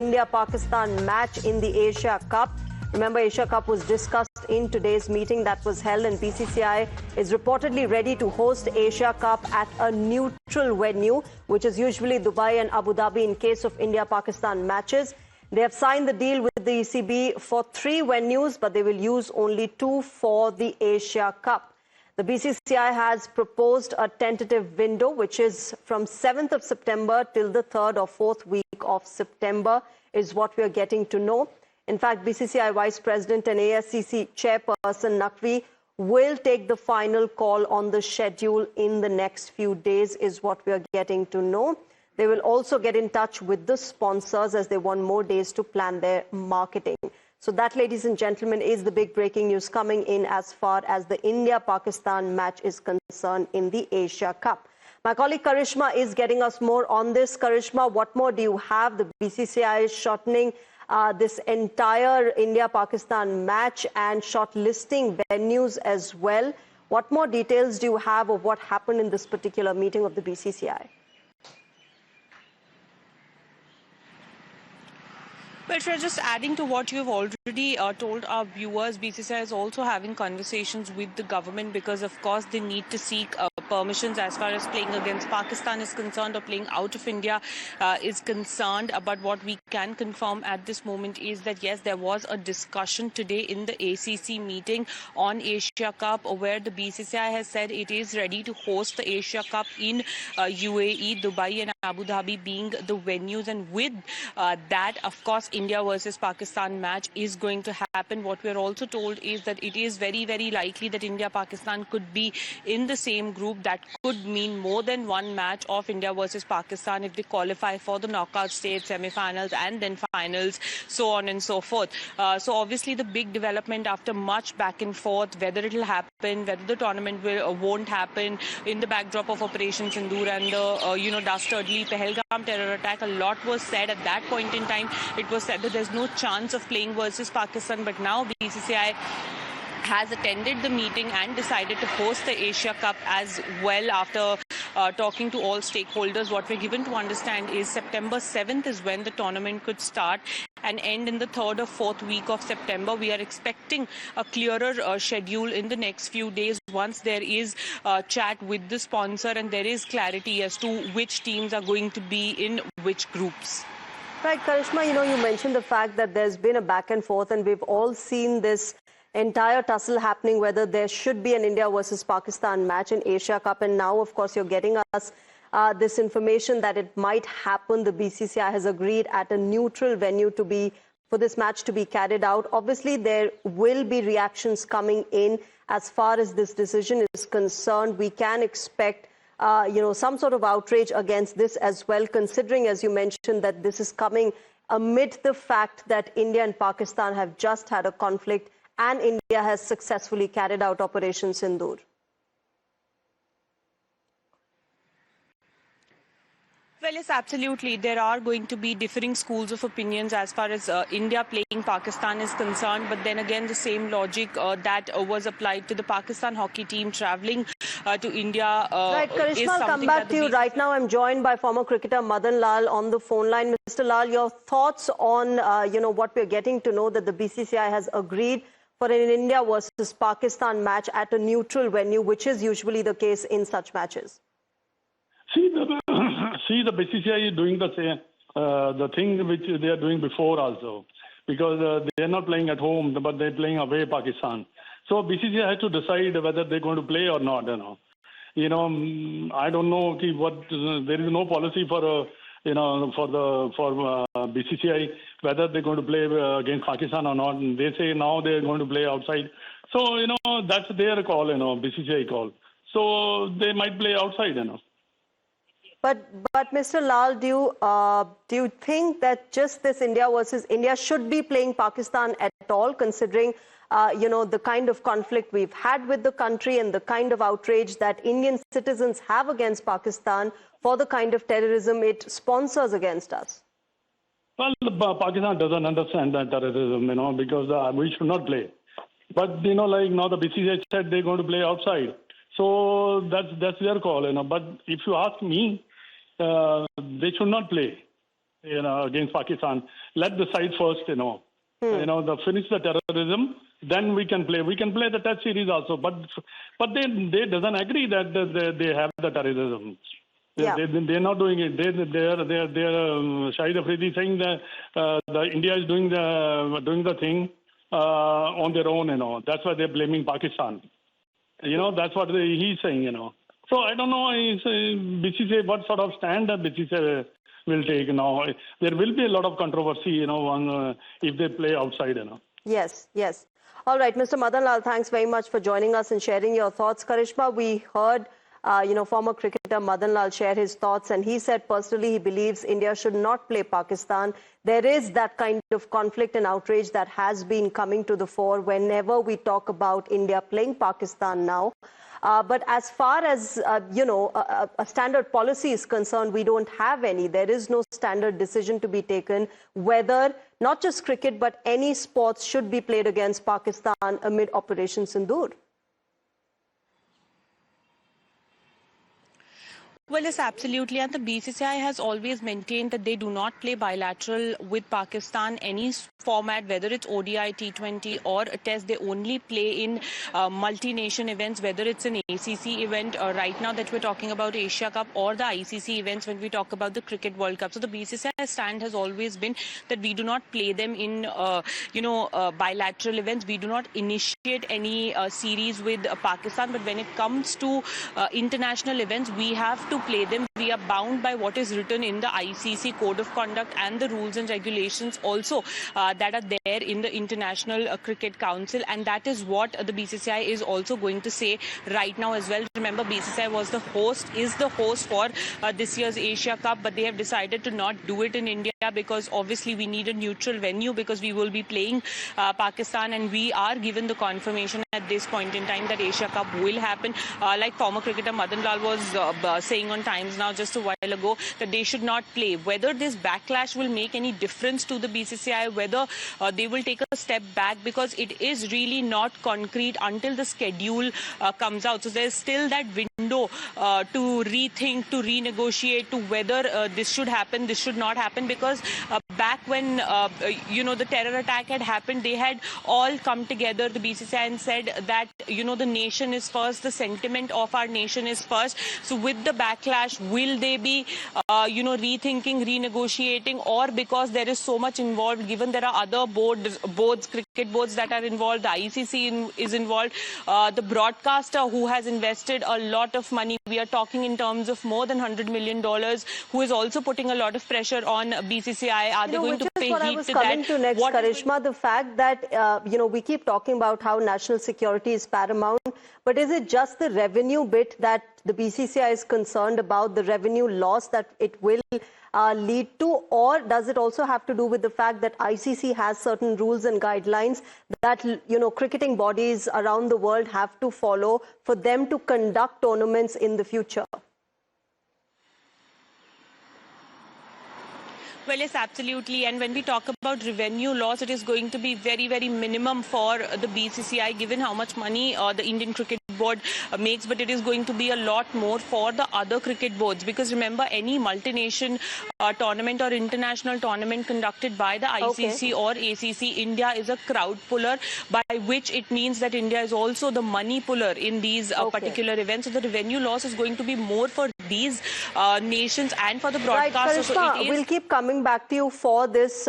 India-Pakistan match in the Asia Cup. Remember, Asia Cup was discussed in today's meeting that was held, and BCCI is reportedly ready to host Asia Cup at a neutral venue, which is usually Dubai and Abu Dhabi in case of India-Pakistan matches. They have signed the deal with the ECB for 3 venues, but they will use only 2 for the Asia Cup. The BCCI has proposed a tentative window, which is from 7th of September till the 3rd or 4th week of September, is what we are getting to know. In fact, BCCI Vice President and ASCC Chairperson Naqvi will take the final call on the schedule in the next few days, is what we are getting to know. They will also get in touch with the sponsors as they want more days to plan their marketing. So that, ladies and gentlemen, is the big breaking news coming in as far as the India-Pakistan match is concerned in the Asia Cup. My colleague Karishma is getting us more on this. Karishma, what more do you have? The BCCI is shortening this entire India-Pakistan match and shortlisting venues as well. What more details do you have of what happened in this particular meeting of the BCCI? Well, Shreya, just adding to what you've already told our viewers, BCCI is also having conversations with the government because, of course, they need to seek permissions as far as playing against Pakistan is concerned or playing out of India is concerned. But what we can confirm at this moment is that, yes, there was a discussion today in the ACC meeting on Asia Cup where the BCCI has said it is ready to host the Asia Cup in UAE, Dubai and Abu Dhabi being the venues. And with that, of course, India versus Pakistan match is going to happen. What we're also told is that it is very, very likely that India-Pakistan could be in the same group. That could mean more than one match of India versus Pakistan if they qualify for the knockout stage, semi-finals and then finals, so on and so forth. So obviously the big development after much back and forth, whether it will happen, whether the tournament will or won't happen in the backdrop of Operation Sindoor and the dastardly Pahalgam terror attack, a lot was said at that point in time. It was said that there's no chance of playing versus Pakistan, but now BCCI has attended the meeting and decided to host the Asia Cup as well after talking to all stakeholders. What we're given to understand is September 7th is when the tournament could start and end in the 3rd or 4th week of September. We are expecting a clearer schedule in the next few days once there is chat with the sponsor and there is clarity as to which teams are going to be in which groups. Right, Karishma, you mentioned the fact that there's been a back and forth and we've all seen this entire tussle happening, whether there should be an India versus Pakistan match in Asia Cup. And now, of course, you're getting us this information that it might happen. The BCCI has agreed at a neutral venue for this match to be carried out. Obviously, there will be reactions coming in as far as this decision is concerned. We can expect some sort of outrage against this as well, considering, as you mentioned, that this is coming amid the fact that India and Pakistan have just had a conflict and India has successfully carried out Operation Sindoor. Well, yes, absolutely. There are going to be differing schools of opinions as far as India playing Pakistan is concerned. But then again, the same logic that was applied to the Pakistan hockey team traveling to India. Right, Karishma, I'll come back to you. Right now, I'm joined by former cricketer Madan Lal on the phone line. Mr. Lal, your thoughts on, what we're getting to know that the BCCI has agreed for an India versus Pakistan match at a neutral venue, which is usually the case in such matches? See, the BCCI is doing the same, the thing which they are doing before also, because they are not playing at home, but they're playing away Pakistan. So BCCI has to decide whether they're going to play or not. I don't know there is no policy for BCCI whether they're going to play against Pakistan or not. And they say now they're going to play outside. So that's their call, BCCI call. So they might play outside, But Mr. Lal, do you think that just this India versus India should be playing Pakistan at all, considering the kind of conflict we've had with the country and the kind of outrage that Indian citizens have against Pakistan for the kind of terrorism it sponsors against us? Well, Pakistan doesn't understand that terrorism, because we should not play. But like now the BCCI said they're going to play outside, so that's their call, But if you ask me, they should not play. against Pakistan. Let the side first, finish the terrorism. Then we can play. We can play the Test series also. But they doesn't agree that they have the terrorism. Yeah. They're not doing it. They're Shahid Afridi saying that the India is doing the thing on their own. That's why they're blaming Pakistan. That's what he's saying. So I don't know. BCCI, what sort of stand that BCCI will take now? There will be a lot of controversy, if they play outside. Yes. All right, Mr. Madan Lal, thanks very much for joining us and sharing your thoughts. Karishma, we heard, former cricketer Madan Lal share his thoughts, and he said personally he believes India should not play Pakistan. There is that kind of conflict and outrage that has been coming to the fore whenever we talk about India playing Pakistan now. But as far as, a standard policy is concerned, we don't have any. There is no standard decision to be taken whether not just cricket, but any sports should be played against Pakistan amid Operation Sindoor. Well, yes, absolutely. And the BCCI has always maintained that they do not play bilateral with Pakistan, any format, whether it's ODI, T20 or a test. They only play in multi-nation events, whether it's an ACC event right now that we're talking about Asia Cup, or the ICC events when we talk about the Cricket World Cup. So the BCCI stand has always been that we do not play them in, bilateral events. We do not initiate any series with Pakistan. But when it comes to international events, we have to play them. We are bound by what is written in the ICC Code of Conduct and the rules and regulations also that are there in the International Cricket Council, and that is what the BCCI is also going to say right now as well. Remember, BCCI is the host for this year's Asia Cup, but they have decided to not do it in India because obviously we need a neutral venue because we will be playing Pakistan, and we are given the confirmation at this point in time that Asia Cup will happen. Like former cricketer Madan Lal was saying on Times Now just a while ago, that they should not play. Whether this backlash will make any difference to the BCCI, whether they will take a step back, because it is really not concrete until the schedule comes out. So there's still that window to rethink, to renegotiate, to whether this should happen, this should not happen, because back when, the terror attack had happened, they had all come together, the BCCI, and said that, the nation is first, the sentiment of our nation is first. So with the backlash, will they be, rethinking, renegotiating, or because there is so much involved, given there are other boards, cricket boards that are involved, the ICC is involved, the broadcaster who has invested a lot of money, we are talking in terms of more than $100 million, who is also putting a lot of pressure on BCCI. Are they going to pay heed to that? Which is what I was coming to next, Karishma, the fact that, we keep talking about how national security is paramount, but is it just the revenue bit that the BCCI is concerned about, the revenue loss that it will lead to, or does it also have to do with the fact that ICC has certain rules and guidelines that, cricketing bodies around the world have to follow for them to conduct tournaments in the future? Well, yes, absolutely. And when we talk about revenue loss, it is going to be very, very minimum for the BCCI, given how much money the Indian Cricket Board makes. But it is going to be a lot more for the other cricket boards. Because remember, any multi-nation tournament or international tournament conducted by the ICC or ACC, India is a crowd puller, by which it means that India is also the money puller in these particular events. So the revenue loss is going to be more for these nations and for the broadcasters. Right, Karishma, we'll keep coming back to you for this